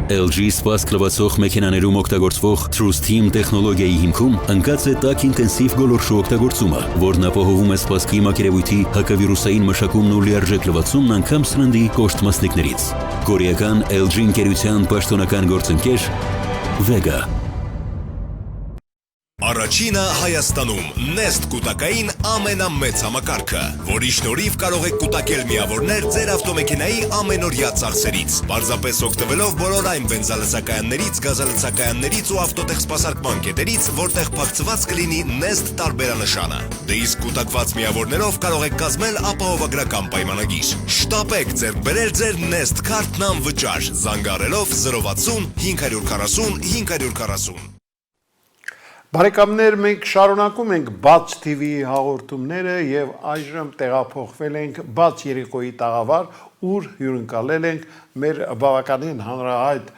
LG սպասք լվացող մեքենաներում օգտագործվող Truth Team տեխնոլոգիայի հիմքում ընկած է տաք ինտենսիվ գոլորշու օգտագործումը, որն ապահովում է սպասքի մակերևույթի հակավիրուսային մշակումն ու լիարժեք լվացումն անգամ սննդի կոշտ մասնիկներից։ Կորեական LG ընկերության պաշտոնական գործընկեր Vega։ Առաջինը Հայաստանում Nest կուտակային ամենամեծ համակարգը, որի շնորհիվ կարող եք կուտակել միավորներ ձեր ավտոմեքենայի ամենօրյա ծախսերից, պարզապես օգտվելով բոլոր այն բենզալցակայաններից, գազալցակայաններից ու ավտոտեխ սպասարկման կետերից, որտեղ փակցված կլինի Nest տարբերանշանը։ Դե իսկ կուտակված միավորներով կարող եք կազմել ապահովագրական պայմանագիր։ Շտապեք ձեռք բերել ձեր Nest քարտն անվճար, զանգահարելով 060 540 540։ Բարեկամներ, մենք շարունակում ենք Բաց TV-ի հաղորդումները եւ այժմ տեղափոխվել ենք Բաց երեկոյի տաղավար, ուր հյուրընկալել ենք մեր բավականին հանրահայտ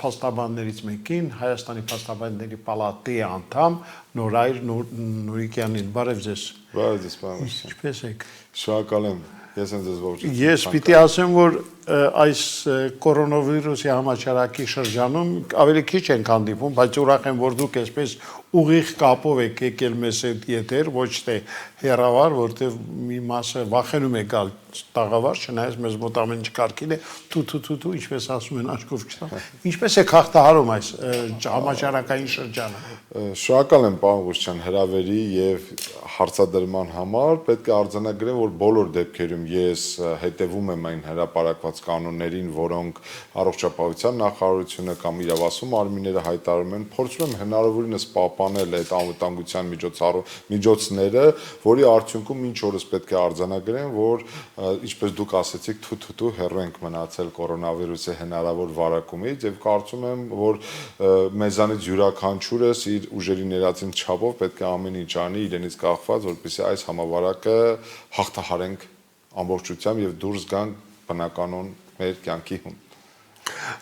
փաստաբաններից մեկին, Հայաստանի փաստաբանների պալատի անդամ Նորայր Նուրիկյանին։ Բարև ձեզ։ Բարև ձեզ, պարոն։ Ինչպե՞ս եք։ Շնորհակալ եմ։ Ես եմ ձեզ ողջունում։ Ես պիտի ասեմ, որ այս կորոնավիրուսի համաճարակի շրջանում ավելի քիչ ենք հանդիպում, բայց ուրախ եմ, որ դուք այսպես ուղիղ կապով եք եկել մեզ հետ եթեր, ոչ թե հեռավար, որտեղ մի մասը վախենում է գալ տաղավար, չնայած մեզ մոտ ամեն ինչ կարգին է, թու, ինչպես ասում են աչքով չտա։ Ինչպես է հաղթահարում այս համաճարակային շրջանը։ Շնորհակալ եմ, պարոն Ղուշյան, հրավերի եւ հարցադրման համար։ Պետք է արձանագրեմ, որ բոլոր դեպքերում ես հետևում եմ այն հրապարակված կանոններին, որոնք առողջապահության նախարարությունը կամ իրավասու մարմինները հայտարարում են, փորձում եմ հնարավորինս պահպանել այդ անվտանգության միջոցները, որի արդյունքում ինչ օրս պետք է արձանագրեմ, որ ինչպես դուք ասեցիք, թու հեռու ենք մնացել կորոնավիրուսի հնարավոր վարակումից եւ կարծում եմ, որ մեզանից յուրաքանչյուրս իր ուժերի ներածին չափով պետք է ամեն ինչ անի իրենից կախված, որպեսզի այս համավարակը հաղթահարենք ամբողջությամբ եւ դուրս գանք բնականon մեր կյանքի հուն։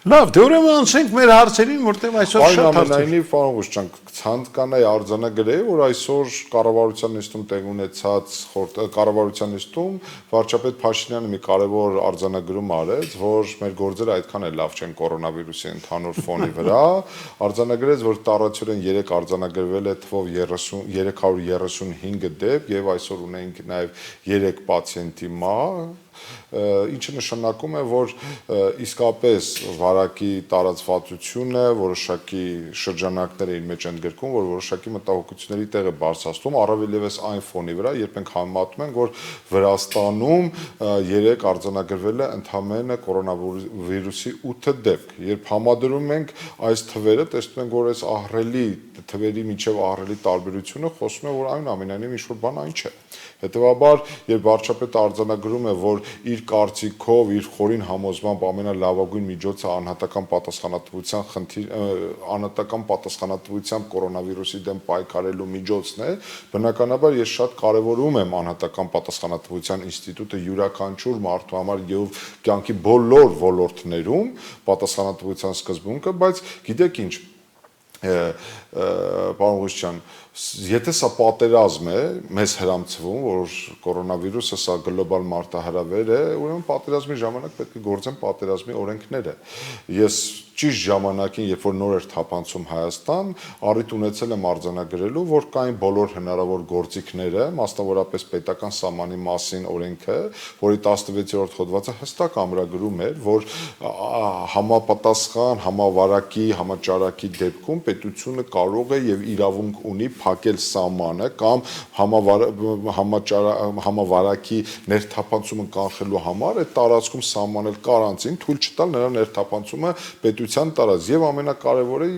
Լավ, դե ուրեմն անցենք մեր հարցերին, որտեղ այսօր շատ հարցեր։ Պարոն Ղուշյան, ցանկանայի արձանագրեի, որ այսօր կառավարության նիստում տեղ ունեցած կառավարության նիստում վարչապետ Փաշինյանը մի կարևոր արձանագրում արեց, որ մեր գործերը այդքան էլ լավ չեն կորոնավիրուսի ընդհանուր ֆոնի վրա, արձանագրեց, որ տառացիորեն 3 արձանագրվել է թվով 335 դեպք եւ այսօր ունենք նաեւ 3 պացիենտի մահ, ինչը նշանակում է, որ իսկապես վարակի տարածվածությունը որոշակի շրջանակներ է իր մեջ ընդգրկում, որ որոշակի մտահոգությունների տեղ է բարձրացնում, առավել ևս այն ֆոնի վրա, երբ մենք համեմատում ենք, որ Վրաստանում 3 արձանագրվել է ընդամենը կորոնավիրուսի 8 դեպք։ Երբ համադրում ենք այս թվերը, տեսնում ենք, որ այս ահռելի թվերի միջև ահռելի տարբերությունը խոսում է, որ այնուամենայնիվ ինչ-որ բան այն չէ։ Հետևաբար, երբ վարչապետը արձանագրում է, որ իր կարծիքով, իր խորին համոզմամբ ամենալավագույն միջոցը անհատական պատասխանատվությամբ կորոնավիրուսի դեմ պայքարելու միջոցն է, բնականաբար ես շատ կարևորում եմ անհատական պատասխանատվության ինստիտուտը յուրաքանչյուր մարդու համար եւ կյանքի բոլոր ոլորտներում պատասխանատվության սկզբունքը, բայց գիտեք ինչ, պարոն Ղուշյան, եթե սա պատերազմ է, մեզ հրամցվում, որ կորոնավիրուսը սա գլոբալ մարտահրավեր է, ուրեմն պատերազմի ժամանակ պետք է գործեն պատերազմի օրենքները։ Ես ճիշտ ժամանակին, երբ որ նոր էր թափանցում Հայաստան, առիթ ունեցել եմ արձանագրելու, որ կային բոլոր հնարավոր գործիքները, մասնավորապես պետական սահմանի մասին օրենքը, որի 16-րդ հոդվածը հստակ ամրագրում էր, որ համապատասխան համավարակի, համաճարակի դեպքում պետությունը կարող է եւ իրավունք ունի փակել սահմանը կամ համավարակի ներթափանցումը կանխելու համար այդ տարածքում սահմանել կարանտին, թույլ չտալ նրա ներթափանցումը պետության տարած եւ ամենակարևորը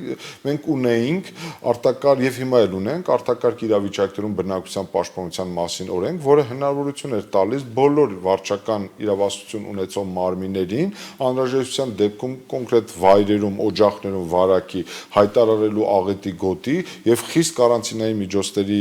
մենք ունեինք արտակարգ եւ հիմա էլ ունենք արտակարգ իրավիճակներում բնակության պաշտպանության մասին օրենք, որը հնարավորություն էր տալիս բոլոր վարչական իրավասություն ունեցող մարմիններին անհրաժեշտության դեպքում կոնկրետ վայրերում, օջախներում վարակի հայտարարելու աղետի գոտի եւ խիստ կարանտին ինֆորմացիոնային միջոցների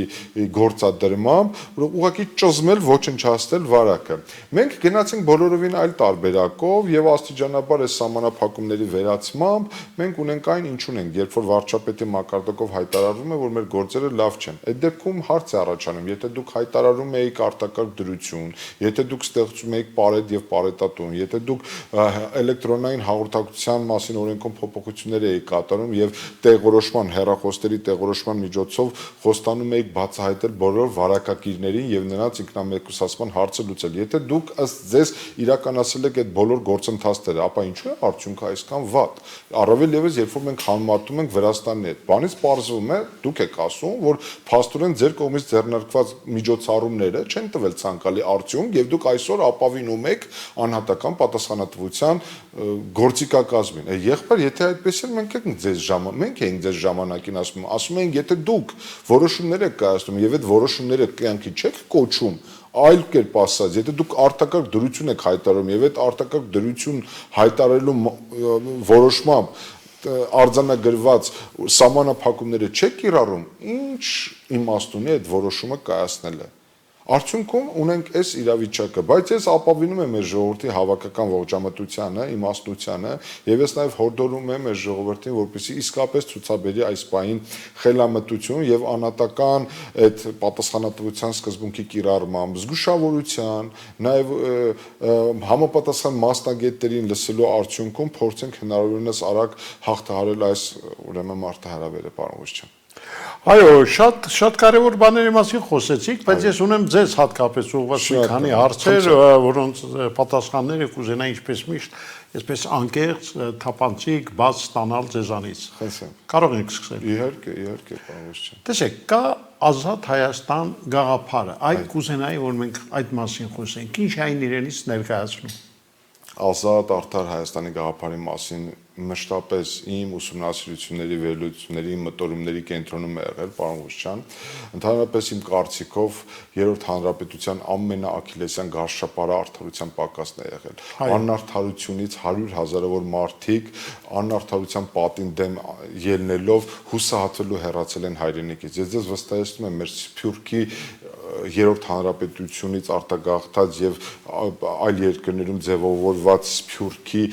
գործադրմամբ, որ ուղղակի ճզմել ոչնչացնել վարակը։ Մենք գնացինք բոլորովին այլ տարբերակով եւ աստիճանաբար այս սահմանափակումների վերացմամբ մենք ունենք այն ինչ ունենք, երբ որ վարչապետի մակարդակով հայտարարվում է, որ մեր գործերը լավ չեն։ Այդ դեպքում հարց է առաջանում, եթե դուք հայտարարում եք արտակարգ դրություն, եթե դուք ստեղծում եք Պարետ եւ Պարետատուն, եթե դուք էլեկտրոնային հաղորդակցության մասին օրենքում փոփոխություններ եք կատարում եւ տեղորոշման հեռախոսների տեղորոշման միջոցով խոստանում եք բացահայտել բոլոր վարակակիրներին եւ նրանց ինքնամեկուսացման հարցը լուծել։ Եթե դուք ըստ ձեզ իրականացել եք այդ բոլոր գործընթացները, ապա ինչու է արդյունքը այսքան վատ։ Առավել եւս, երբ որ մենք համեմատում ենք Վրաստանի հետ, բանից պարզվում է, դուք եք ասում, որ փաստորեն ձեր կողմից ձեռնարկված միջոցառումները չեն տվել ցանկալի արդյունք եւ դուք այսօր ապավինում եք անհատական պատասխանատվության գործիքակազմին։ Եղբայր, եթե այդպես է, մենք ենք ձեզ ժամանակին ասում ենք, եթե դուք որոշումներ եք կայացնում եւ այդ որոշումները կյանքի չեք կոչում, այլ կերպ ասած, եթե դուք արտակարգ դրություն եք հայտարարում եւ այդ արտակարգ դրություն հայտարարելու որոշմամբ արձանագրված սահմանափակումները չեք կիրառում, ինչ իմաստ ունի այդ որոշումը կայացնելը։ Արդյունքում ունենք այս իրավիճակը, բայց ես ապավինում եմ մեր ժողովրդի հավաքական ողջամտությանը, իմաստնությանը եւ ես նաեւ հորդորում եմ մեր ժողովրդին, որպեսզի իսկապես ցուցաբերի այս պահին խելամտություն եւ անհատական այդ պատասխանատվության սկզբունքի կիրառմամբ, զգուշավորության, նաեւ համապատասխան մասնագետներին լսելու արդյունքում փորձենք հնարավորինս արագ հաղթահարել այս ուրեմն մարտահրավերը, պարոն Ղուշչյան։ Այո, շատ կարևոր բաների մասին խոսեցիք, բայց ես ունեմ ձեզ հատկապես ուղղված մի քանի հարցեր, որոնց պատասխանները կուզենայի ինչպես միշտ, այսպես անկեղծ, թափանցիկ, բաց ստանալ ձեզանից։ Կարող ենք սկսել։ Իհարկե, պարոն Ղուշչյան։ Տեսեք, կա Ազատ Հայաստան գաղափարը, այդ կուզենայի, որ մենք այդ մասին խոսենք, ինչ այն իրենից ներկայացնում։ Ազատ արդար Հայաստանի գաղափարի մասին մշտապես իմ ուսումնասիրությունների վերլուծությունների մտորումների կենտրոնում է եղել, պարոն Ղուշչյան, ընդհանրապես իմ կարծիքով երրորդ հանրապետության ամենաաքիլեսյան գարշապարը արդարության պակասն է եղել։ Անարդարությունից 100 հազարավոր մարդիկ անարդարության պատին դեմ ելնելով հուսահատվելու հեռացել են հայրենիքից։ Ես ձեզ վստահեցնում եմ, մեր Սփյուռքի երրորդ հանրապետությունից արտագաղթած եւ այլ երկրներում ձևավորված Սփյուռքի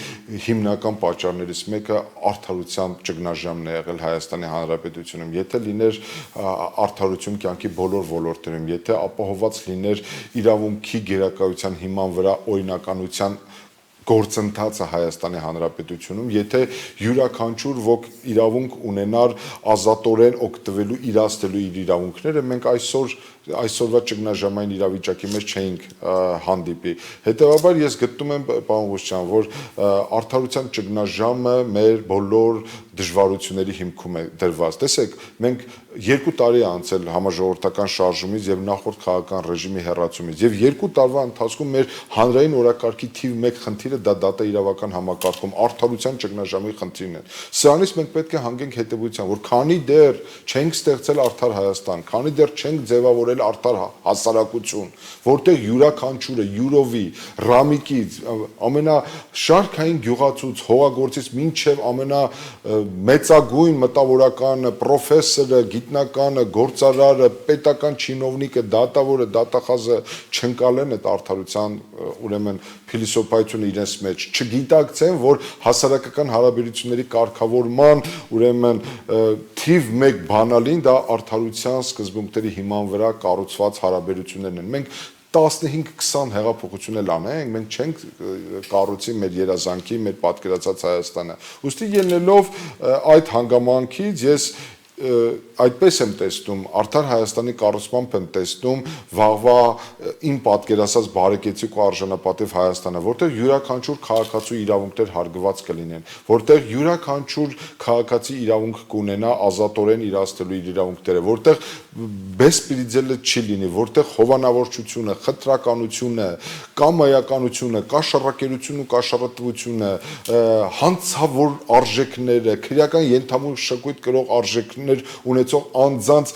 հիմնական պատճառներից մեկը արդարության ճգնաժամն է եղել Հայաստանի Հանրապետությունում։ Եթե լիներ արդարություն կյանքի բոլոր ոլորտներում, եթե ապահովված լիներ իրավունքի գերակայության հիման վրա օրինականության գործընթացը Հայաստանի Հանրապետությունում, եթե յուրաքանչյուր ոք իրավունք ունենար ազատորեն օգտվելու իրացնելու իր իրավունքները, մենք այսօրվա ճգնաժամային իրավիճակի մեջ չէինք հանդիպի։ Հետևաբար ես գտնում եմ, պարոն Ղուշչյան, որ արդարության ճգնաժամը մեր բոլոր դժվարությունների հիմքում է դրված։ Տեսեք, մենք 2 տարի է անցել համաժողովրդական շարժումից եւ նախորդ քաղաքական ռեժիմի հեռացումից եւ 2 տարվա ընթացքում մեր հանրային օրակարգի թիվ 1 խնդիրը դա դատաիրավական համակարգում արդարության ճգնաժամի խնդիրն է։ Սրանից մենք պետք է հանգենք հետեւության, որ քանի դեռ չենք ստեղծել արդար Հայաստան, քանի դեռ չենք ձևավորել արդար հասարակություն, որտեղ յուրաքանչյուրը յուրովի, ռամիկից, ամենաշարքային գյուղացուց, հողագործից մինչև մեծագույն մտավորականը, պրոֆեսորը, գիտնականը, գործարարը, պետական չինովնիկը, դատավորը, դատախազը չընկալեն այդ արդարության ուրեմն փիլիսոփայությունը իրենց մեջ, չգիտակցեն, որ հասարակական հարաբերությունների կարգավորման ուրեմն թիվ 1 բանալին դա արդարության սկզբունքների հիման վրա կառուցված հարաբերություններն են։ Մենք 15-20 հեղափոխություն էլ անենք, մենք չենք կառուցի մեր երազանքի, մեր պատկերացած Հայաստանը։ Ուստի ելնելով այդ հանգամանքից ես այդպես եմ տեսնում, արդար Հայաստանի կառուցմամբ եմ տեսնում վաղվա իմ պատկերացած բարեկեցիկ ու արժանապատիվ Հայաստանը, որտեղ յուրաքանչյուր քաղաքացու իրավունքներ հարգված կլինեն, որտեղ յուրաքանչյուր քաղաքացի իրավունք կունենա ազատորեն իրացնելու իր իրավունքները, որտեղ բեսպրիձելը չի լինի, որտեղ հովանավորչությունը, խտրականությունը, կամայականությունը, կաշառակերությունը ու կաշառատվությունը, հանցավոր արժեքները, քրեական ենթամուխ շկույտ կրող արժեքներ ունեցող անձանց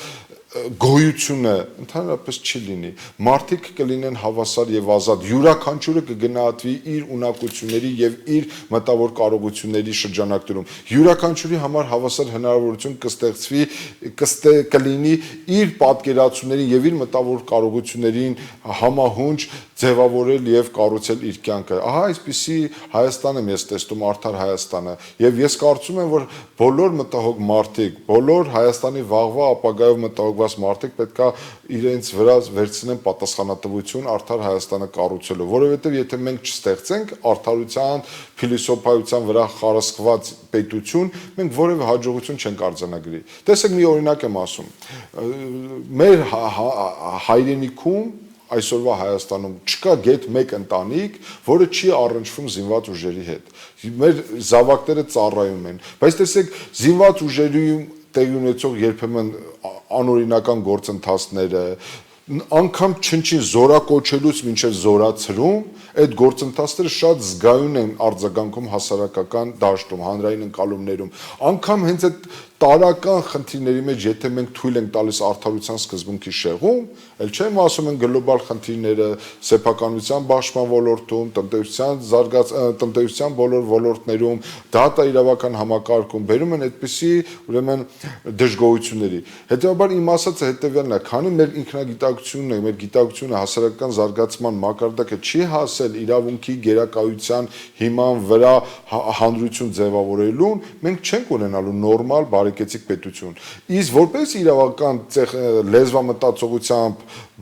գոյությունը ընդհանրապես չի լինի։ Մարդիկ կլինեն հավասար եւ ազատ։ Յուրաքանչյուրը կգնահատվի իր ունակությունների եւ իր մտավոր կարողությունների շրջանակներում։ Յուրաքանչյուրի համար հավասար հնարավորություն կստեղծվի, կլինի իր պատկերացումներին եւ իր մտավոր կարողություններին համահունչ ձևավորել եւ կառուցել իր կյանքը։ Ահա այսպիսի Հայաստան եմ ես տեսնում, արդար Հայաստանը, եւ ես կարծում եմ, որ բոլոր մտահոգ մարդիկ, բոլոր Հայաստանի վաղվա ապագայով մտահոգված մարդիկ պետքա իրենց վրա վերցնեն պատասխանատվություն արդար Հայաստանը կառուցելու, որովհետեւ եթե մենք չստեղծենք արդարության, փիլիսոփայության վրա խարսխված պետություն, մենք որևէ հաջողություն չենք արձանագրի։ Տեսեք մի օրինակ եմ ասում։ Մեր հայրենիքում այսօրվա Հայաստանում չկա գեթ մեկ ընտանիք, որը չի առնչվում զինված ուժերի հետ։ Մեր զավակները ծառայում են, բայց տեսեք զինված ուժերում տեղի ունեցող երբեմն անօրինական գործընթացները, անգամ չնչին զորակոչելուց մինչև զորացրում, այդ գործընթացները շատ զգայուն են արձագանքում հասարակական դաշտում, հանրային ընկալումներում, անգամ հենց այդ տարական խնդիրների մեջ, եթե մենք թույլ ենք տալիս արդարության սկզբունքի շեղում, ել չեմ ասում են գլոբալ խնդիրները սեփականության բաշխման ոլորտում, տնտեսության բոլոր ոլորտներում, դատաիրավական համակարգում բերում են այդպիսի ուրեմն դժգոհությունների։ Հետևաբար իմ ասածը հետևյալն է, քանի մեր ինքնագիտակցությունն է, մեր գիտակցությունը հասարակական զարգացման մակարդակը չի հասել իրավունքի գերակայության հիման վրա հանրություն ձևավորելուն, մենք չենք ունենալու նորմալ բարեկեցիկ պետություն։ Իսկ որպես իրավական լեզվամտածողությամբ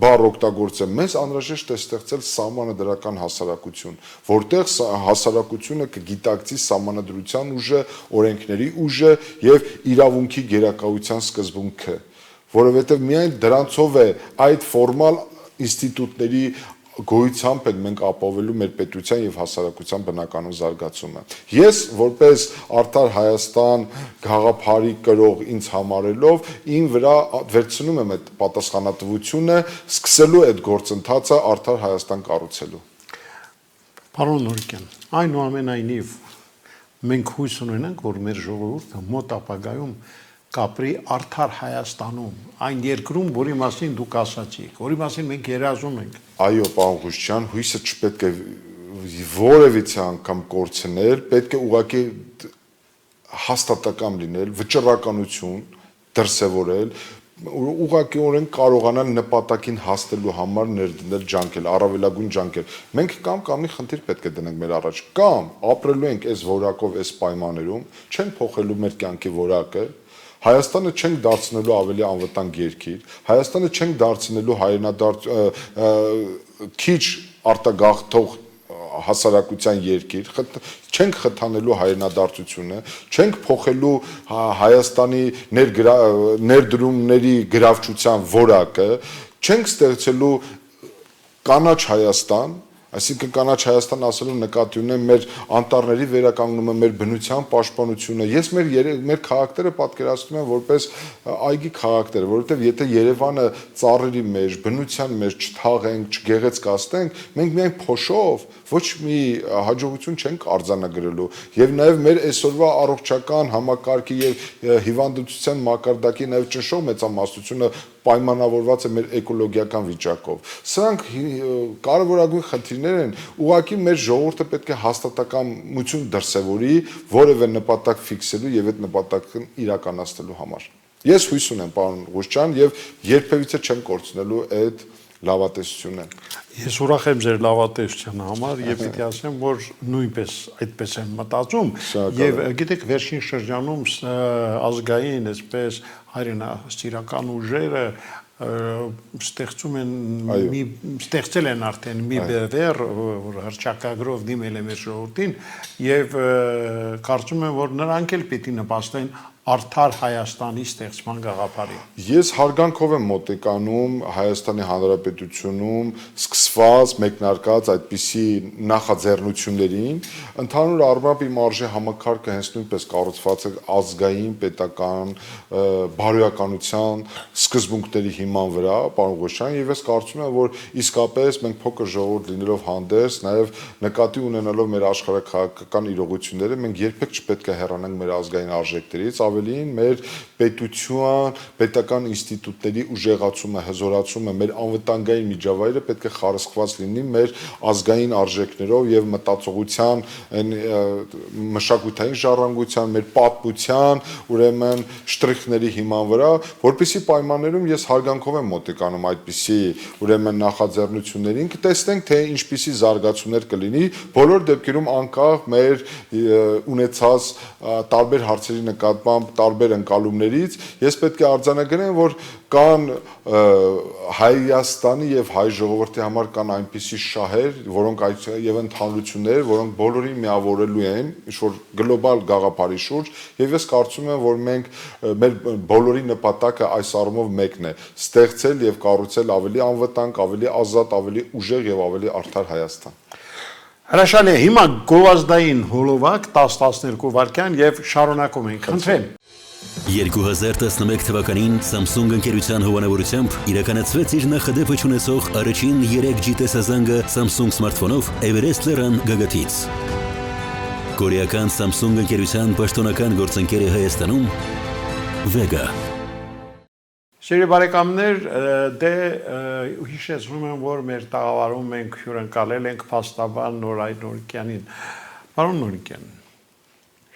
բառ օգտագործեմ, մեզ անհրաժեշտ է ստեղծել սահմանադրական հասարակություն, որտեղ հասարակությունը կգիտակցի սահմանադրության ուժը, օրենքների ուժը եւ իրավունքի գերակայության սկզբունքը, որովհետեւ միայն դրանցով է այդ ֆորմալ ինստիտուտների գոյությամբ ենք մենք ապավելու մեր պետության եւ հասարակության բնականոն զարգացումը։ Ես որպես արդար Հայաստան գաղափարի կրող ինձ համարելով ին վրա վերցնում եմ այդ պատասխանատվությունը սկսելու այդ գործընթացը արդար Հայաստան կառուցելու։ Պարոն Նորիկյան, այնուամենայնիվ մենք հույս ունենանք, որ մեր ժողովուրդը մոտ ապագայում կապրի արդար Հայաստանում, այն երկրում, որի մասին դուք ասացիք, որի մասին մենք երազում ենք։ Այո, պարոն Ղուշյան, հույսը չպետք է որևիցե անգամ կորցնել, պետք է ուղղակի հաստատակամ լինել, վճռականություն դրսևորել, ուղղակիորեն կարողանալ նպատակին հասնելու համար ներդնել ջանքեր, առավելագույն ջանքեր։ Մենք կամ մի խնդիր պետք է դնենք մեր առաջ, կամ ապրելու ենք այս որակով, այս պայմաններում, չենք փոխելու մեր կյանքի որակը, Հայաստանը չենք դարձնելու ավելի անվտանգ երկիր, Հայաստանը չենք դարձնելու քիչ արտագաղթող հասարակության երկիր, չենք խթանելու հայրենադարձությունը, չենք փոխելու Հայաստանի ներդրումների գրավչության որակը, չենք ստեղծելու կանաչ Հայաստան, այսինքն կանաչ Հայաստան ասելու նկատի ունեմ մեր անտառների վերականգնումը, մեր բնության պաշտպանությունը։ Ես մեր քաղաքները պատկերացնում եմ որպես այգի քաղաքներ, որովհետև եթե Երևանը ծառերի մեջ, բնության մեջ չթաղենք, չգեղեցկացնենք, մենք միայն փոշով ոչ մի հաջողություն չենք արձանագրելու։ Եվ նաև մեր այսօրվա առողջական համակարգի եւ հիվանդության մակարդակի նաև ճնշող մեծամասնությունը պայմանավորված է մեր էկոլոգիական վիճակով։ Սրանք կարևորագույն խնդիրներ են, ուղղակի մեր ժողովուրդը պետք է հաստատակամություն դրսևորի որևէ նպատակ ֆիքսելու եւ այդ նպատակն իրականացնելու համար։ Ես հույս ունեմ, պարոն Ղուշյան, եւ երբևիցե չեմ կորցնելու այդ լավատեսությունը։ Ես ուրախ եմ ձեր լավատեսության համար եւ պիտի ասեմ, որ նույնպես այդպես եմ մտածում եւ գիտեք վերջին շրջանում ազգային այսպես հայրենասիրական ուժերը ստեղծել են արդեն մի բևեռ, որ հռչակագրով դիմել է մեր ժողովրդին եւ կարծում եմ, որ նրանք էլ պիտի նպաստեն արդար Հայաստանի ստեղծման գաղափարին։ Ես հարգանքով եմ մոտեկանում Հայաստանի Հանրապետությունում սկսված մեկնարկած այդպիսի նախաձեռնություններին, ընդհանուր առմամբ իմ արժե համակարգը հենց նույնպես կառուցված է ազգային, պետական, բարոյականության սկզբունքների հիման վրա, պարոն Ղուշյան, եւ ես կարծում եմ, որ իսկապես մենք փոքր ժողովուրդ լինելով հանդերձ, նաեւ նկատի ունենալով մեր աշխարհաքաղաքական իրողությունները, մենք երբեք չպետք է հեռանանք մեր ազգային արժեքներից, ավելին մեր պետական ինստիտուտների ուժեղացումը, հզորացումը, մեր անվտանգային միջավայրը պետք է խարսխված լինի մեր ազգային արժեքներով եւ մտածողության, մշակութային ժառանգության, մեր պատմության, ուրեմն շտրիխների հիման վրա, որպեսզի պայմաններում ես հարգանքով եմ մոտիկանում այդպիսի ուրեմն նախաձեռնություններին, կտեսնենք թե ինչպիսի զարգացումներ կլինի, բոլոր դեպքերում անկախ մեր ունեցած տարբեր հարցերի նկատմամբ տարբեր ընկալումներից, ես պետք է արձանագրեմ, որ կան Հայաստանի եւ հայ ժողովրդի համար կան այնպիսի շահեր, որոնք եւ ընդհանրություններ, որոնք բոլորին միավորելու են ինչ-որ գլոբալ գաղափարի շուրջ, եւ ես կարծում եմ, որ մենք մեր բոլորի նպատակը այս առումով մեկն է՝ ստեղծել եւ կառուցել ավելի անվտանգ, ավելի ազատ, ավելի ուժեղ եւ ավելի արդար Հայաստան։ Հրաշալի է, հիմա գովազդային հոլովակ 10-12 վայրկյան եւ շարունակում ենք, խնդրեմ։ 2011 թվականին Samsung ընկերության հովանավորությամբ իրականացվեց իր նախադեպը ունեցող առաջին 3G տեսազանգը Samsung սմարթֆոնով Everest լեռան գագաթից։ Կորեական Samsung ընկերության պաշտոնական գործընկերը Հայաստանում Vega։ Սիրելի բարեկամներ, դե հիշեցնում եմ, որ մեր տաղավարում մենք հյուրընկալել ենք փաստաբան Նորայր Նորիկյանին։ Պարոն Նորիկյան,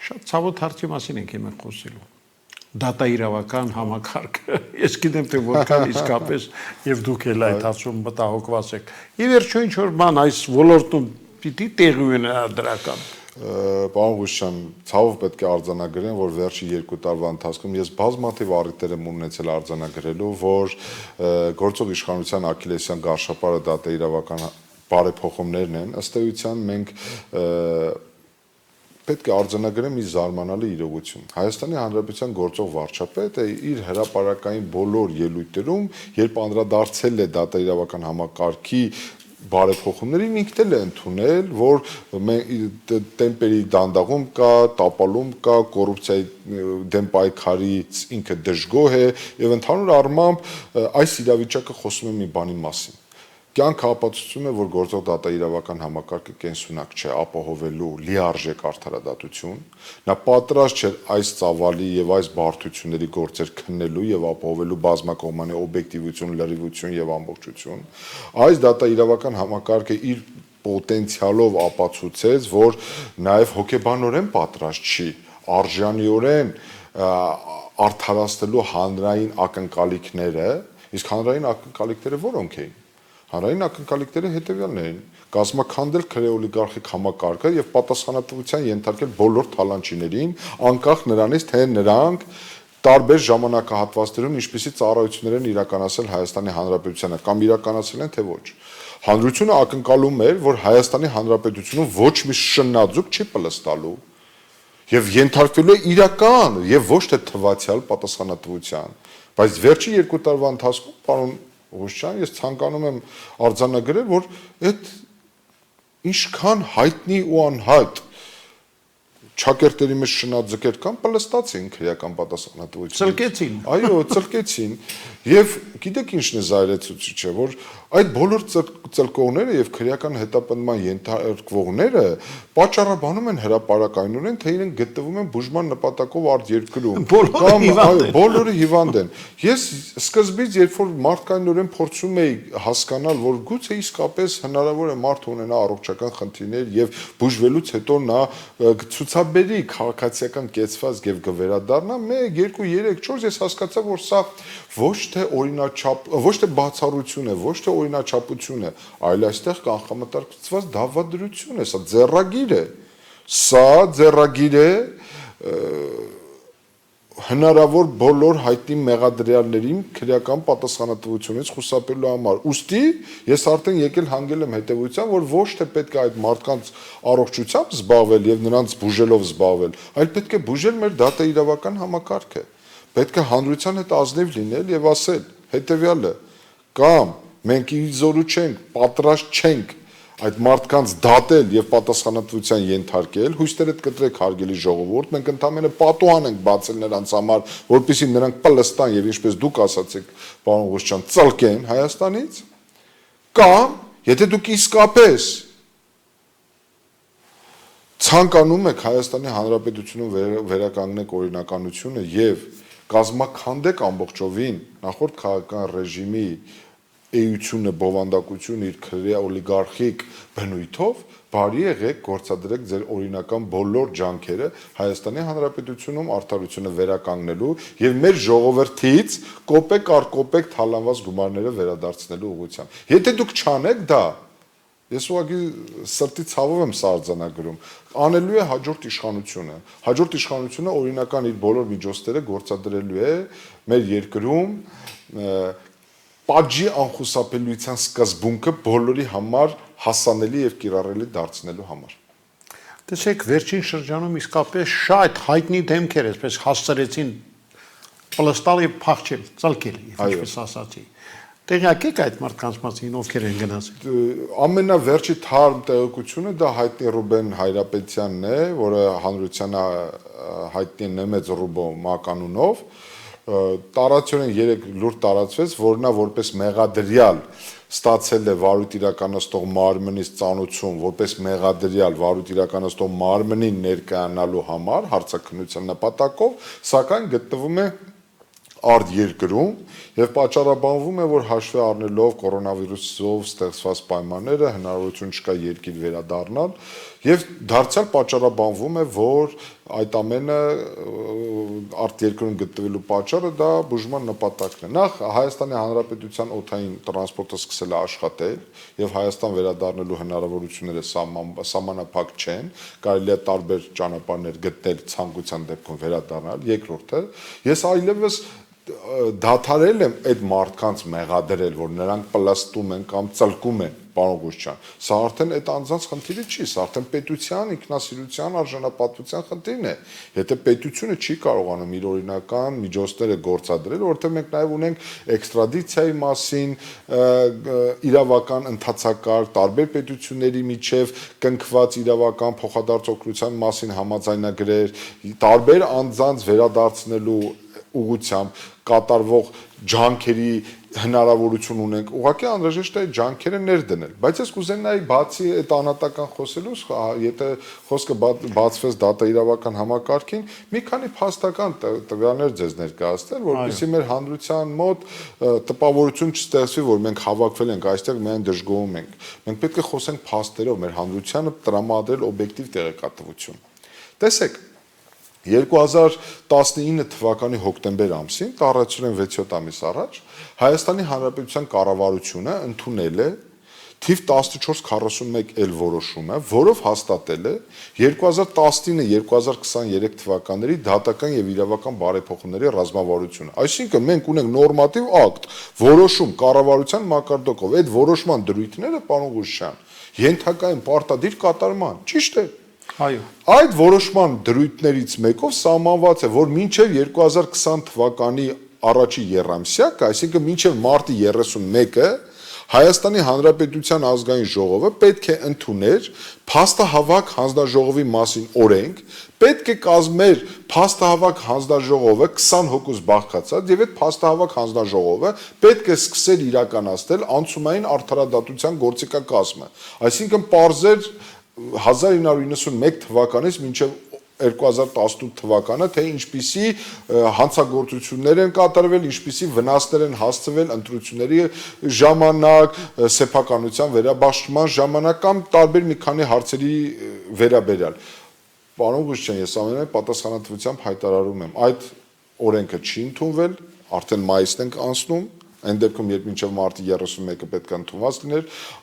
շատ ցավոտ հարցի մասին ենք հիմա խոսելու։ Դատաիրավական համակարգը։ Ես գիտեմ, թե որքան իսկապես եւ դուք էլ այդ հարցում մտահոգված եք։ Ի վերջո ինչ որ բան այս ոլորտում պիտի տեղի ունենա դրական։ Պարոն Ղուշյան, ցավով պետք է արձանագրեմ, որ վերջի 2 տարվա ընթացքում ես բազմաթիվ առիթներ եմ ունեցել արձանագրելու, որ գործող իշխանության աքիլեսյան գարշապարը դատաիրավական բարեփոխումներն են, ըստ էության մենք պետք է արձանագրեմ մի զարմանալի իրողություն։ Հայաստանի Հանրապետության գործող վարչապետը իր հրապարակային բոլոր ելույթներում, երբ անդրադարձել է դատաիրավական համակարգի բարեփոխումներին, ինքն էլ է ընդունել, որ տեմպերի դանդաղում կա, տապալում կա, կոռուպցիայի դեմ պայքարից ինքը դժգոհ է եւ ընդհանուր առմամբ այս իրավիճակը խոսում է մի բանի մասին։ Կյանքը ապացուցում է, որ գործող դատաիրավական համակարգը կենսունակ չէ ապահովելու լիարժեք արդարադատություն, նա պատրաստ չէ այս ծավալի եւ այս բարդությունների գործեր քննելու եւ ապահովելու բազմակողմանի օբյեկտիվություն, լրիվություն եւ ամբողջություն։ Այս դատաիրավական համակարգը իր պոտենցիալով ապացուցեց, որ նաեւ հոգեբանորեն պատրաստ չի արժանիորեն արդարացնելու հանրային ակնկալիքները, իսկ հանրային ակնկալիքները որոնք էին։ Հանրային ակնկալիքները հետևյալն էին՝ կազմաքանդել քրեօլիգարխիկ համակարգը եւ պատասխանատվության ենթարկել բոլոր թալանչիներին, անկախ նրանից, թե նրանք տարբեր ժամանակահատվածներում ինչպիսի ծառայություններ են իրականացել Հայաստանի Հանրապետությանը կամ իրականացել են, թե ոչ։ Հանրությունը ակնկալում էր, որ Հայաստանի Հանրապետությունը ոչ մի շննաձուկ չի պլստալու եւ ենթարկվելու է իրական եւ ոչ թե թվացial պատասխանատվության։ Բայց վերջի 2 տարվա ընթացքում, պարոն Ղուշյան, ես ցանկանում եմ արձանագրել, որ այդ ինչքան հայտնի ու անհայտ չակերտերի մեջ շնաձկեր կան, պլստացին քրեական պատասխանատվություն։ Ծլկեցին։ Այո, ծլկեցին։ Եվ գիտեք ինչն է զայրացուցիչը, որ այդ բոլոր ծլկողները եւ քրեական հետապնդման ենթարկվողները պատճառաբանում են հրապարակայնորեն, թե իրենք գտնվում են բուժման նպատակով արտերկրում։ Բոլորը հիվանդ են։ Ես սկզբից, երբ որ մարդկայնորեն փորձում էի հասկանալ, որ գուցե իսկապես հնարավոր է մարդ ունենա առողջական խնդիրներ եւ բուժվելուց հետո նա ցուցաբերի քաղաքացիական կեցված եւ կվերադառնա 1, 2, 3, 4 ես հասկացա, որ սա ոչ թե օրինաչափ, ոչ թե բացառություն է, ոչ թե օրինաչափություն է, այլ այստեղ կանխամտածված դավադրություն է, սա ձեռագիր է։ Սա ձեռագիր է հնարավոր բոլոր հայտնի մեղադրյալներին քրեական պատասխանատվությունից խուսափելու համար։ Ուստի ես արդեն եկել հանգել եմ հետևության, որ ոչ թե պետք է այդ մարդկանց առողջությամբ զբաղվել եւ նրանց բուժելով զբաղվել, այլ պետք է բուժել մեր դատաիրավական համակարգը։ Պետք է հանրության հետ ազնիվ լինել եւ ասել հետեւյալը. կամ մենք իզորու չենք, պատրաստ չենք այդ մարդկանց դատել եւ պատասխանատվության ենթարկել, հույսերդ կտրեք հարգելի ժողովուրդ, մենք ընդամենը պատուհան ենք բացել նրանց համար, որպեսզի նրանք պլստան եւ ինչպես դուք ասացիք, պարոն Ղուշյան, ծլկեն Հայաստանից, կամ եթե դուք իսկապես ցանկանում եք Հայաստանի Հանրապետությունում վերականգնեք օրինականությունը եւ կազմաքանդեք ամբողջովին նախորդ քաղաքական ռեժիմի էությունը, բովանդակությունը իր քրեա օլիգարխիկ բնույթով, բարի եղեք գործադրեք ձեր օրինական բոլոր ջանքերը Հայաստանի Հանրապետությունում արդարությունը վերականգնելու եւ մեր ժողովրդից կոպեկ առ կոպեկ թալանված գումարները վերադարձնելու ուղղությամբ։ Եթե դուք չանեք դա, ես ուղղակի սրտի ցավով եմ սա արձանագրում, անելու է հաջորդ իշխանությունը։ Հաջորդ իշխանությունը օրինական իր բոլոր միջոցները գործադրելու է մեր երկրում պատժի անխուսափելիության սկզբունքը բոլորի համար հասանելի եւ կիրառելի դարձնելու համար։ Տեսեք, վերջին շրջանում իսկապես շատ հայտնի դեմքեր այսպես հասցրեցին պլստալի փախչել, ցալկել, ինչպես ասացի։ Տեղյակ եք այդ մարդկանց մասին, ովքեր են գնացել։ Ամենավերջի թարմ տեղեկությունը դա հայտնի Ռուբեն Հայրապետյանն է, որը հանրությանը հայտնի Նեմեց Ռուբո մականունով, տարածորեն 3 լուր տարածվեց, որ նա որպես մեղադրյալ ստացել է վարույթ իրականացնող մարմնից ծանուցում, որպես մեղադրյալ վարույթ իրականացնող մարմնին ներկայանալու համար հարցաքննության նպատակով, սակայն գտնվում է արտերկրում եւ պատճառաբանվում է, որ հաշվի առնելով կորոնավիրուսով ստեղծված պայմանները հնարավորություն չկա երկիր վերադառնալ եւ դարձյալ պատճառաբանվում է, որ այդ ամենը արտերկրում գտնվելու պատճառը դա բուժման նպատակն է։ Նախ Հայաստանի Հանրապետության օդային տրանսպորտը սկսել է աշխատել եւ Հայաստան վերադառնալու հնարավորությունները սահմանափակ չեն, կարելի է տարբեր ճանապարհներ գտնել ցանկության դեպքում վերադառնալ։ Երկրորդը, ես այլևս դադարել եմ այդ մարդկանց մեղադրել, որ նրանք պլաստում են կամ ծլկում են, պարոն Ղուշչյան։ Սա արդեն այդ անձանց խնդիրը չի, սա արդեն պետության ինքնասիրության արժանապատվության խնդիրն է։ Եթե պետությունը չի կարողանում իր օրինական միջոցները գործադրել, որովհետև մենք նաև ունենք էքստրադիցիայի մասին իրավական ընթացակարգ, տարբեր պետությունների միջև կնքված իրավական փոխադարձ օգնության մասին համաձայնագրեր, տարբեր անձանց վերադարձնելու ուղղությամբ կատարվող ջանքերի հնարավորություն ունենք, ուղղակի անհրաժեշտ է ջանքերը ներդնել, բայց ես կուզենայի բացի այդ անհատական խոսելուց, եթե խոսքը բացվեց դատաիրավական համակարգին, մի քանի փաստական տվյալներ ձեզ ներկայացնել, որպեսզի մեր հանրության մոտ տպավորություն չստեղծվի, որ մենք հավաքվել ենք այստեղ միայն դժգոհում ենք։ Մենք պետք է խոսենք փաստերով, մեր հանրությանը տրամադրել օբյեկտիվ տեղեկատվություն։ Տեսեք, 2019 թվականի հոկտեմբեր ամսին, տարածորեն 6-7 ամիս առաջ, Հայաստանի Հանրապետության կառավարությունը ընդունել է թիվ 1441L որոշումը, որով հաստատել է 2019-2023 թվականների դատական եւ իրավական բարեփոխումների ռազմավարությունը։ Այսինքն մենք ունենք նորմատիվ ակտ, որոշում կառավարության մակարդակով, այդ որոշման դրույթները, պարոն Ղուշչյան, ենթակա են պարտադիր կատարման, ճիշտ է։ Այո։ Այդ որոշման դրույթներից մեկով սահմանված է, որ մինչև 2020 թվականի առաջի եռամսյակը, այսինքն մինչև մարտի 31-ը Հայաստանի Հանրապետության ազգային ժողովը պետք է ընդուներ փաստահավաք հանձնաժողովի մասին օրենք, պետք է կազմեր փաստահավաք հանձնաժողովը 20 հոգուց բաղկացած եւ այդ փաստահավաք հանձնաժողովը պետք է սկսեր իրականացնել անցումային արդարադատության գործիքակազմը։ Այսինքն պարզեր 1991 թվականից մինչև 2018 թվականը, թե ինչպիսի հանցագործություններ են կատարվել, ինչպիսի վնասներ են հասցվել ընտրությունների ժամանակ, սեփականության վերաբաշխման ժամանակ կամ տարբեր մի քանի հարցերի վերաբերյալ։ Պարոն Ղուշչյան, ես ամենայն պատասխանատվությամբ հայտարարում եմ, այդ օրենքը չի ընդունվել, արդեն մայիսն ենք անցնում, այն դեպքում, երբ մինչև մարտի 31-ը պետք է ընդունված լիներ,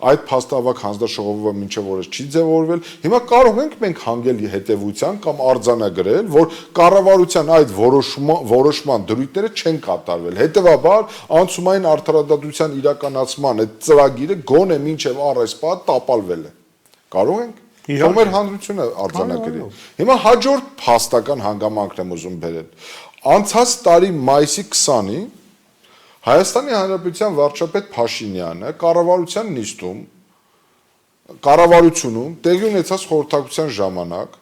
այդ փաստահավաք հանձնաժողովը մինչև օրս չի ձևավորվել, հիմա կարող ենք մենք հանգել հետևության կամ արձանագրել, որ կառավարության այդ որոշման դրույթները չեն կատարվել, հետևաբար անցումային արդարադատության իրականացման այդ ծրագիրը գոնե մինչև առեսպա տապալվել է։ Կարող ենք։ Ո՞ւմ էր հանրությունը արձանագրի։ Հիմա հաջորդ փաստական հանգամանքն եմ ուզում բերել։ Անցած տարի մայիսի 20-ին Հայաստանի Հանրապետության վարչապետ Փաշինյանը կառավարության նիստում կառավարությունում տեղի ունեցած խորհրդակցության ժամանակ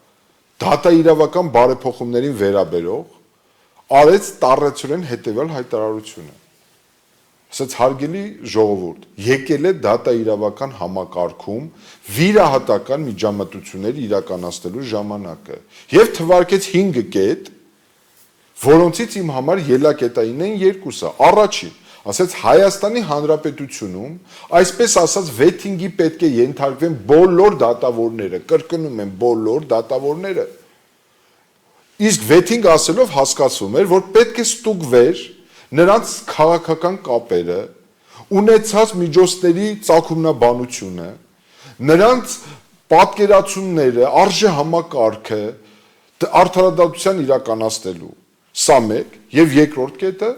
դատաիրավական բարեփոխումներին վերաբերող արեց տառացիորեն հետևյալ հայտարարությունը։ ասաց հարգելի ժողովուրդ, եկել է դատա իրավական համակարգում վիրահատական միջամտություններ իրականացնելու ժամանակը եւ թվարկեց 5 կետ, որոնցից իմ համար ելակետային են երկուսը։ Առաջին, ասաց Հայաստանի Հանրապետությունում, այսպես ասած վեթինգի պետք է ենթարկվեն բոլոր դատավորները, կրկնում եմ բոլոր դատավորները։ Իսկ վեթինգ ասելով հասկացում էր, որ պետք է ստուգվեր նրանց քաղաքական կապերը, ունեցած միջոցների ծագումնաբանությունը, նրանց պատկերացումները, արժե համակարգը արդարադատության իրականացնելու։ Սա մեկ, եւ երկրորդ կետը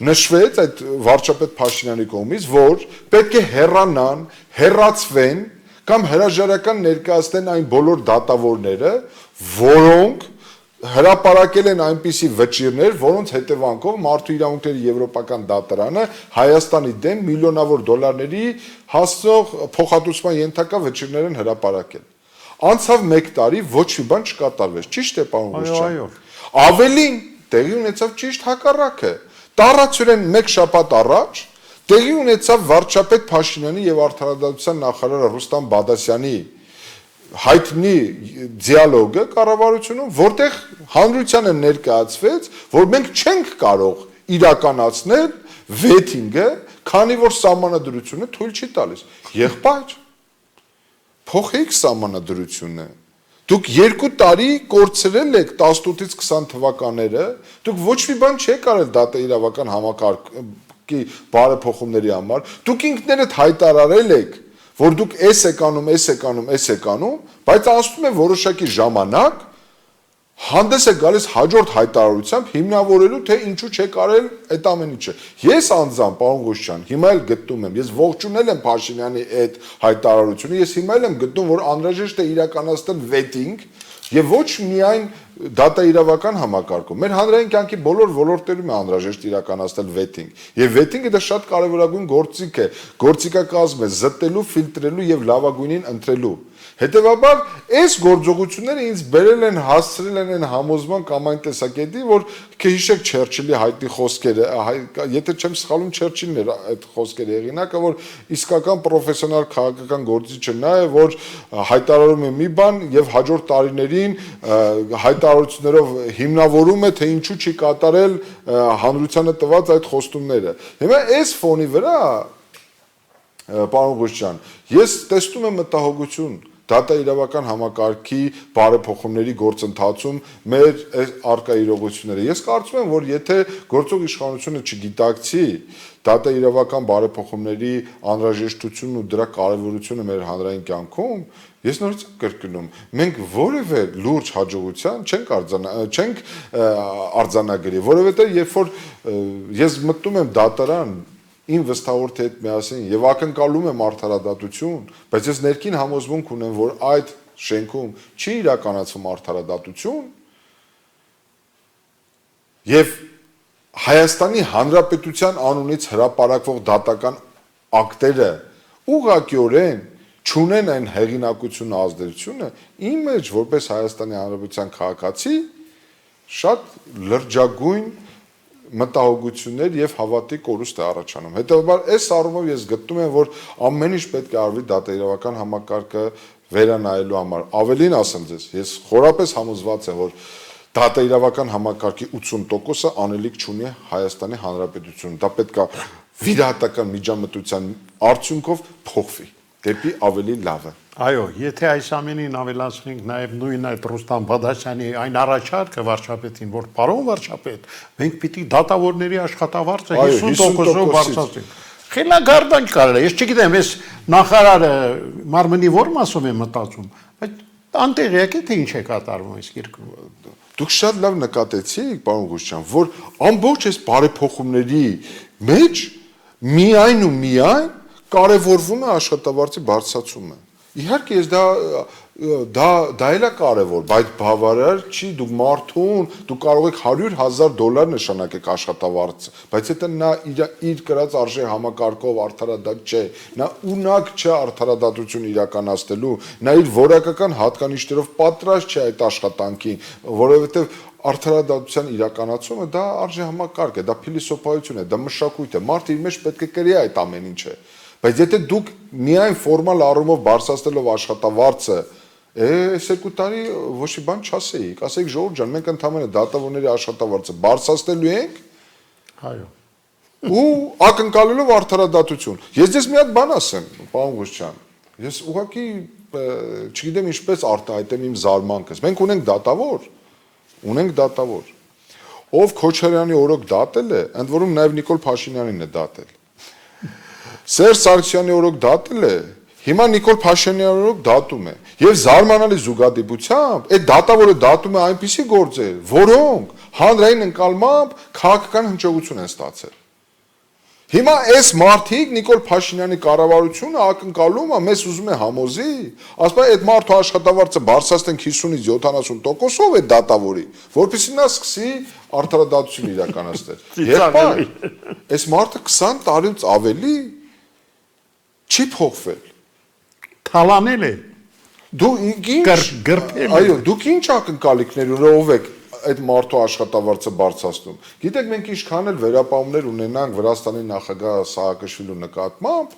նշվեց այդ վարչապետ Փաշինյանի կողմից, որ պետք է հեռանան, հեռացվեն կամ հրաժարական ներկայացնեն այն բոլոր դատավորները, որոնք հրապարակել են այնպիսի վճիրներ, որոնց հետևանքով Մարդու իրավունքների եվրոպական դատարանը Հայաստանի դեմ միլիոնավոր դոլարների հասնող փոխհատուցման ենթակա վճիրներ են հրապարակել։ Անցավ 1 տարի, ոչ մի բան չկատարվեց, ճիշտ է, պարոն Ղուշյան։ Ավելին տեղի ունեցավ ճիշտ հակառակը։ Տառացիորեն 1 շաբաթ առաջ տեղի ունեցավ վարչապետ Փաշինյանի եւ արդարադատության նախարար Ռուստամ Բադասյանի հայտնի դիալոգը կառավարությունում, որտեղ հանրությանը ներկայացվեց, որ մենք չենք կարող իրականացնել վեթինգը, քանի որ սահմանադրությունը թույլ չի տալիս։ Եղբայր, փոխեք սահմանադրությունը։ Դուք 2 տարի կորցրել եք 18-ից 20 թվականները, դուք ոչ մի բան չեք արել դատա իրավական համակարգի բարեփոխումների համար, դուք ինքներդ հայտարարել եք, որ դուք եք անում, բայց ասում է որոշակի ժամանակ հանդես է գալիս հաջորդ հայտարարությամբ հիմնավորելու, թե ինչու չեք արել այդ ամեն ինչը։ Ես անձամբ, պարոն Ղուշյան, հիմա էլ գտնում եմ, ես ողջունել եմ Փաշինյանի այդ հայտարարությունը, ես հիմա էլ եմ գտնում, որ անհրաժեշտ է իրականացնել վեթինգ եւ ոչ միայն դատա իրավական համակարգում։ Մեր հանրային կյանքի բոլոր ոլորտներում է անհրաժեշտ իրականացնել վեթինգ։ Եվ վեթինգը դա շատ կարևորագույն գործիք է, գործիքակազմ է զտելու, ֆիլտրելու եւ լավագույնին ընտրելու։ Հետևաբար, այս գործողությունները ինձ բերել են, հասցրել են այն համոզման կամ այն տեսակետի, որ կհիշեք Չերչիլի հայտնի խոսքերը, եթե չեմ սխալվում, Չերչիլն էր այդ խոսքերի հեղինակը, որ իսկական պրոֆեսիոնալ քաղաքական գործիչը նա է, որ հայտարարում է մի բան եւ հաջորդ տարիներին հայտարարություններով հիմնավորում է, թե ինչու չի կատարել հանրությանը տված այդ խոստումները։ Հիմա այս ֆոնի վրա, պարոն Ղուշյան, ես տեսնում եմ մտահոգություն դատա իրավական համակարգի բարեփոխումների գործընթացում մեր արկա իրողությունները։ Ես կարծում եմ, որ եթե գործող իշխանությունը չգիտակցի դատա իրավական բարեփոխումների անհրաժեշտությունն ու դրա կարևորությունը մեր հանրային կյանքում, ես նորից կրկնում, մենք որևէ լուրջ հաջողության չենք արձանագրի, որովհետև երբ որ ես մտնում եմ դատարան իմ վստահորդի հետ միասին եւ ակնկալում եմ արդարադատություն, բայց ես ներքին համոզմունք ունեմ, որ այդ շենքում չի իրականացվում արդարադատություն եւ Հայաստանի Հանրապետության անունից հրապարակվող դատական ակտերը ուղղակիորեն չունեն այն հեղինակությունը, ազդեցությունը, իմ մեջ որպես Հայաստանի Հանրապետության քաղաքացի շատ լրջագույն մտահոգություններ եւ հավատի կորուստ է առաջանում։ Հետևաբար այս առումով ես գտնում եմ, որ ամեն ինչ պետք է արվի դատա իրավական համակարգը վերանայելու համար։ Ավելին ասեմ ձեզ, ես խորապես համոզված եմ, որ դատա իրավական համակարգի 80%-ը անելիք չունի Հայաստանի Հանրապետությունում։ Դա պետք է վիրահատական միջամտության արդյունքով փոխվի դեպի ավելի լավը։ Այո, եթե այս ամենին ավելացնենք նաև նույն այդ Ռուստամ Բադասյանի այն առաջարկը վարչապետին, որ պարոն վարչապետ, մենք պիտի դատավորների աշխատավարձը 50%-ով բարձրացնենք։ Խելագարդանք կարել է, ես չգիտեմ, ես նախարարը մարմնի որ մասով է մտածում, բայց անտեղյակ է թե ինչ է կատարվում այս երկրում։ Դուք շատ լավ նկատեցիք, պարոն Ղուշյան, որ ամբողջ այս բարեփոխումների մեջ միայն ու միայն կարևորվում է աշխատավարձի բարձրացումը։ Իհարկե ես դա էլ է կարևոր, բայց բավարար չի, դուք մարդուն, դուք կարող եք $100,000 նշանակեք աշխատավարձ, բայց եթե նա իր կրած արժե համակարգով արդարադատ չէ, նա ունակ չէ արդարադատություն իրականացնելու, նա իր որակական հատկանիշներով պատրաստ չէ այդ աշխատանքին, որովհետև արդարադատության իրականացումը դա արժեհամակարգ է, դա փիլիսոփայություն է, դա մշակույթ է, մարդը իր մեջ պետք է կրի այդ ամեն ինչը։ Բայց եթե դուք միայն ֆորմալ առումով բարձրացնելով աշխատավարձը, այս 2 տարի ոչ մի բան չասեիք, ասեիք ժողովուրդ ջան, մենք ընդհանրապես դատավորների աշխատավարձը բարձրացնելու ենք, Այո։ ու ակնկալելով արդարադատություն։ Ես ձեզ մի հատ բան ասեմ, պարոն Ղուշչյան, ես ուղղակի չգիտեմ ինչպես արտահայտեմ իմ զարմանքս։ Մենք ունենք դատավոր, ով Քոչարյանի օրոք դատել է, ընդ որում նաև Նիկոլ Փաշինյանին է դատել։ Սերժ Սարգսյանի օրոք դատել է, հիմա Նիկոլ Փաշինյանի օրոք դատում է։ Եվ զարմանալի զուգադիպությամբ այդ դատավորը դատում է այնպիսի գործեր, որոնք հանրային ընկալմամբ քաղաքական հնչողություն են ստացել։ Հիմա այս մարդիկ Նիկոլ Փաշինյանի կառավարությունը ակնկալում է, մեզ ուզում է համոզի, ասում է այդ մարդու աշխատավարձը բարձրացնենք 50-ից 70%-ով այդ դատավորի, որպեսզի նա սկսի արդարադատություն իրականացնել։ Եղբայր, այս մարդը 20 տարուց ավելի չի փոխվել։ Թալանել է։ Դու ինչ այո, դուք ինչ ակնկալիքներ ով եք այդ մարդու աշխատավարձը բարձրացնում։ Գիտեք, մենք ինչքան էլ վերապահումներ ունենանք Վրաստանի նախագահ Սահակաշվիլու նկատմամբ,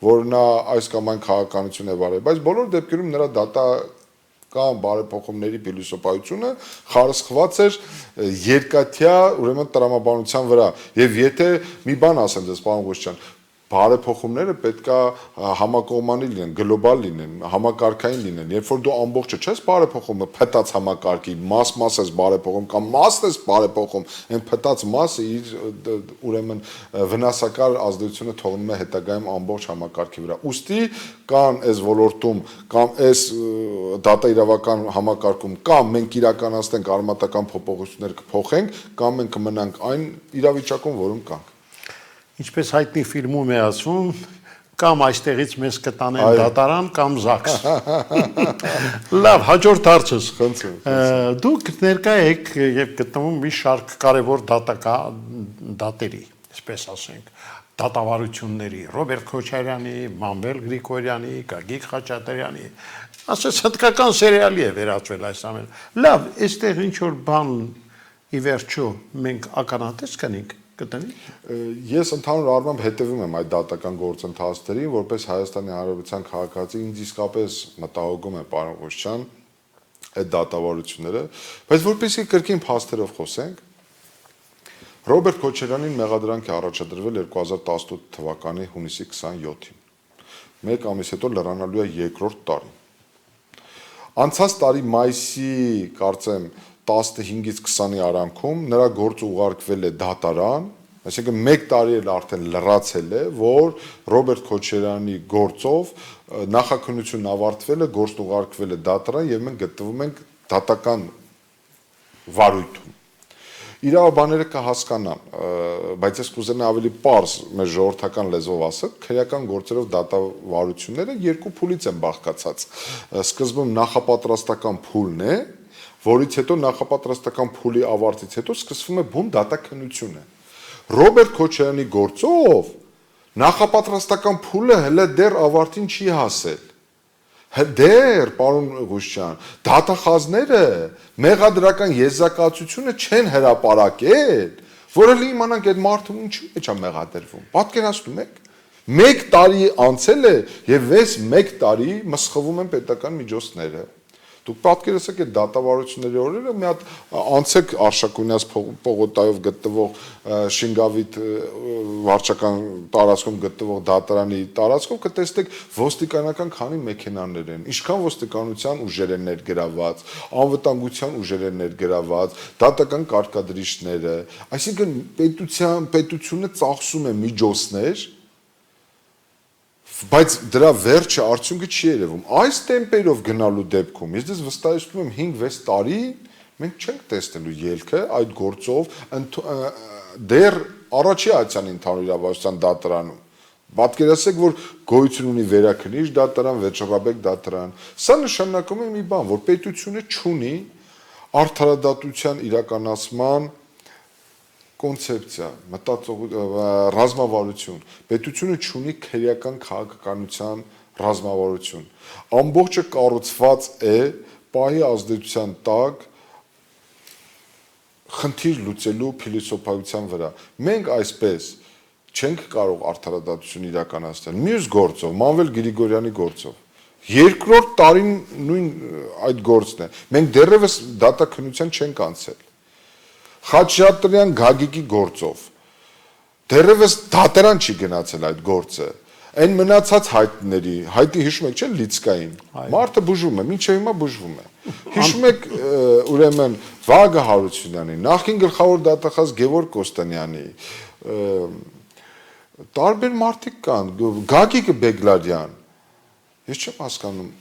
որ նա այս կամ այն քաղաքականություն է վարել, բայց բոլոր դեպքերում նրա դատական բարեփոխումների փիլիսոփայությունը խարսխված էր երկաթյա, ուրեմն տրամաբանության վրա։ Եվ եթե մի բան ասեմ ձեզ, պարոն Ղուշչյան, բարեփոխումները պետքա համակողմանի լինեն, գլոբալ լինեն, համակարգային լինեն։ Երբ որ դու ամբողջը չես բարեփոխում, փտած համակարգի մաս ես բարեփոխում կամ մասն ես բարեփոխում, այն փտած մասը իր ուրեմն վնասակար ազդեցությունը թողնում է հետագայում ամբողջ համակարգի վրա։ Ուստի կան այս ոլորտում կամ այս դատաիրավական համակարգում կամ մենք իրականացնենք արմատական փոփոխություններ կփոխենք, կամ մենք կմնանք այն իրավիճակում, որում կանք։ Ինչպես հայտնի ֆիլմում է ասվում, կամ այստեղից մեզ կտանեն դատարան, կամ ԶԱԳՍ։ Լավ, հաջորդ հարցս։ Դուք ներկա եք եւ գտնվում մի շարք կարևոր դատերի, այսպես ասենք, դատավարությունների, Ռոբերտ Քոչարյանի, Մանվել Գրիգորյանի, Գագիկ Խաչատրյանի, ասես հնդկական սերիալի է վերածվել այս ամենը։ Լավ, այստեղ ինչ որ բան ի վերջո մենք ականատես կնենք։ Ես ընդհանուր առմամբ հետևում եմ այդ դատական գործընթացներին, որպես Հայաստանի Հանրապետության քաղաքացի ինձ իսկապես մտահոգում է, պարոն Ղուշչյան, այդ դատավարությունները, բայց որպեսզի կրկին փաստերով խոսենք, Ռոբերտ Քոչարյանին մեղադրանք է առաջադրվել 2018 թվականի հունիսի 27-ին։ Մեկ ամիս հետո լրանալու է երկրորդ տարին։ Անցած տարի մայիսի, կարծեմ, 15-ից 20-ի արանքում նրա գործը ուղարկվել է դատարան, այսինքն 1 տարի էլ արդեն լրացել է, որ Ռոբերտ Քոչարյանի գործով նախաքննությունն ավարտվել է, գործն ուղարկվել է դատարան եւ մենք գտնվում ենք դատական վարույթում։ Իրավաբանները կհասկանան, բայց ես կուզենա ավելի պարզ մեր ժողովրդական լեզվով ասել, քրեական գործերով դատավարությունները 2 փուլից են բաղկացած։ Սկզբում նախապատրաստական փուլն է, որից հետո նախապատրաստական փուլի ավարտից հետո սկսվում է բուն դատաքննությունը։ Ռոբերտ Քոչարյանի գործով նախապատրաստական փուլը հələ դեռ ավարտին չի հասել։ Դեռ, պարոն Ղուշչյան, դատախազները մեղադրական եզրակացությունը չեն հրապարակել, որը իմանանք այդ մարդը ինչու է մեղադրվում։ Պատկերացնում եք։ 1 տարի անցել է եւ այս 1 տարի մսխվում են պետական միջոցները։ Դուք պատկերացեք այդ դատավարությունների օրերը մի հատ անցեք Արշակունյաց պողոտայով գտնվող Շինգավիթ վարչական տարածքում գտնվող դատարանի տարածքում կտեսնեք ոստիկանական քանի մեքենաներ են, ինչքան ոստիկանության ուժեր են ներգրաված, անվտանգության ուժեր են ներգրաված, դատական կարգադրիչները, այսինքն պետությունը ծախսում է միջոցներ, բայց դրա վերջը արդյունքը չի երևում։ Այս տեմպերով գնալու դեպքում ես դες վստահեցնում եմ 5-6 տարի մենք չենք տեսնելու ելքը այդ գործով դեռ առաջի ացիան ընդհանուր իրավասության դատարանում։ Պատկերացեք, որ գոյություն ունի վերաքննիչ դատարան, վեճռաբեկ դատարան։ Սա նշանակում է մի բան, որ պետությունը չունի արդարադատության իրականացման կոնցեպցիա, ռազմավարություն, պետությունը չունի քրեական քաղաքականության ռազմավարություն։ Ամբողջը կառուցված է պահի ազդեցության տակ խնդիր լուծելու փիլիսոփայության վրա։ Մենք այսպես չենք կարող արդարադատություն իրականացնել։ Մյուս գործով, Մանվել Գրիգորյանի գործով։ Երկրորդ տարին նույն այդ գործն է։ Մենք դեռևս դատաքննության չենք անցել։ Խաչատրյան Գագիկի գործով։ Դեռևս դատարան չի գնացել այդ գործը։ Այն մնացած հայտների, հայտի հիշում եք, չէ՞, Լիցկային։ Մարդը բուժվում է, մինչև հիմա բուժվում է։ Հիշում եք ուրեմն Վագը Հարությունյանի, նախին գլխավոր դատախազ Գևորգ Կոստանյանի, տարբեր մարդիկ կան, Գագիկը Բեգլարյան։ Ես չեմ հասկանում,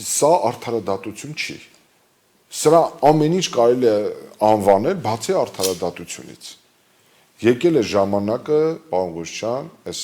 սա արդարադատություն չի։ Սրա ամեն ինչ կարելի է անվանել բացի արդարադատությունից։ Եկել է ժամանակը, պարոն Ղուշյան, այս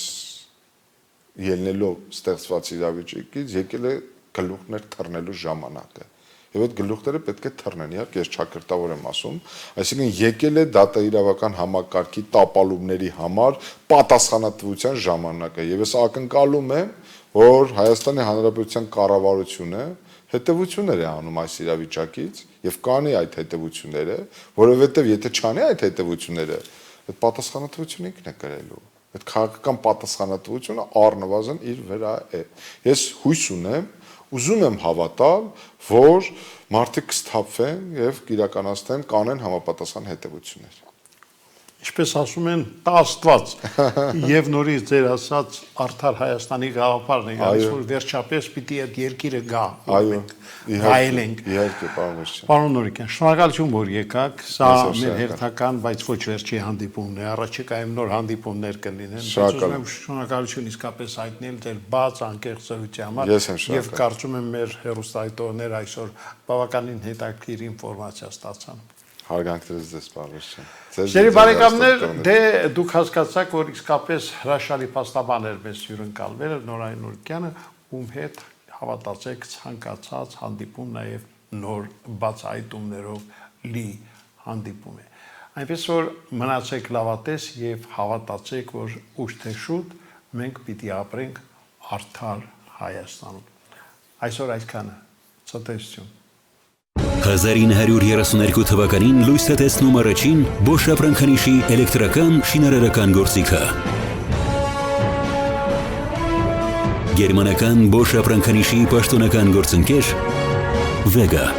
ելնելով ստեղծված իրավիճակից, եկել է գլուխներ թռնելու ժամանակը։ Եվ այդ գլուխները պետք է թռնեն, իհարկե ես ճակերտավոր եմ ասում, այսինքն եկել է դատաիրավական համակարգի տապալումների համար պատասխանատվության ժամանակը։ Եվ ես ակնկալում եմ, որ Հայաստանի Հանրապետության կառավարությունը հետևություններ է անում այս իրավիճակից եւ կանի այդ հետևությունները, որովհետեւ եթե չանի այդ հետևությունները, այդ պատասխանատվությունը ինքն է կրելու։ Այդ քաղաքական պատասխանատվությունը առնվազն իր վրա է։ Ես հույս ունեմ, ուզում եմ հավատալ, որ մարդիկ կսթափվեն եւ կիրականացնեն կանեն համապատասխան հետևություններ։ Ինչպես ասում են, տա Աստված եւ նորից ձեր ասած արդար Հայաստանի գաղափարն է, որ վերջապես պիտի այդ երկիրը գա։ Այո, հայելենք։ Իհարկե, պարոն Ղուշյան։ Պարոն Նորիկյան, շնորհակալություն, որ եկաք։ Սա մեր հերթական, բայց ոչ վերջի հանդիպումն է։ Առաջիկայում նոր հանդիպումներ կլինեն։ Ուզում եմ շնորհակալություն իսկապես հայտնել ձեր բաց անկեղծության համար եւ կարծում եմ մեր հեռուստայտողներ այսօր բավականին հետաքրքիր ինֆորմացիա ստացան։ Հարգանքներս ձեզ, պարոն Ղուշյան։ Ձեր բարեկամներ, դե դուք հասկացաք, որ իսկապես հրաշալի փաստաբան էր մեզ հյուրընկալվել Նորային Նորիկյանը, ում հետ հավատացեք ցանկացած հանդիպում նաև նոր բացահայտումներով լի հանդիպում է։ Այնպես որ մնացեք լավատես եւ հավատացեք, որ ուշ թե շուտ մենք պիտի ապրենք արդար Հայաստանում։ Այսօր այսքանը։ Ցտեսություն։ 1932 թվականին լույս է տեսնում առաջին Bosch ապրանքանիշի էլեկտրական շինարարական գործիքը։ Գերմանական Bosch ապրանքանիշի պաշտոնական գործընկեր Vega։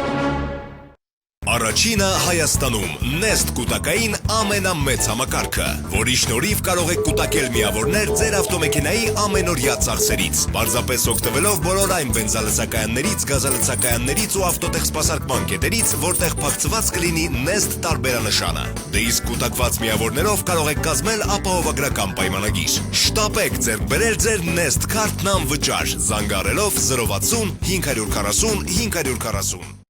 Առաջինը Հայաստանում Nest կուտակային ամենամեծ համակարգը, որի շնորհիվ կարող եք կուտակել միավորներ ձեր ավտոմեքենայի ամենօրյա ծախսերից, պարզապես օգտվելով բոլոր այն բենզալցակայաններից, գազալցակայաններից ու ավտոտեխսպասարկման կետերից, որտեղ փակցված կլինի Nest տարբերանշանը։ Դե իսկ կուտակված միավորներով կարող եք կազմել ապահովագրական պայմանագիր։ Շտապեք ձեռք բերել ձեր Nest քարտն անվճար, զանգահարելով 060 540 540։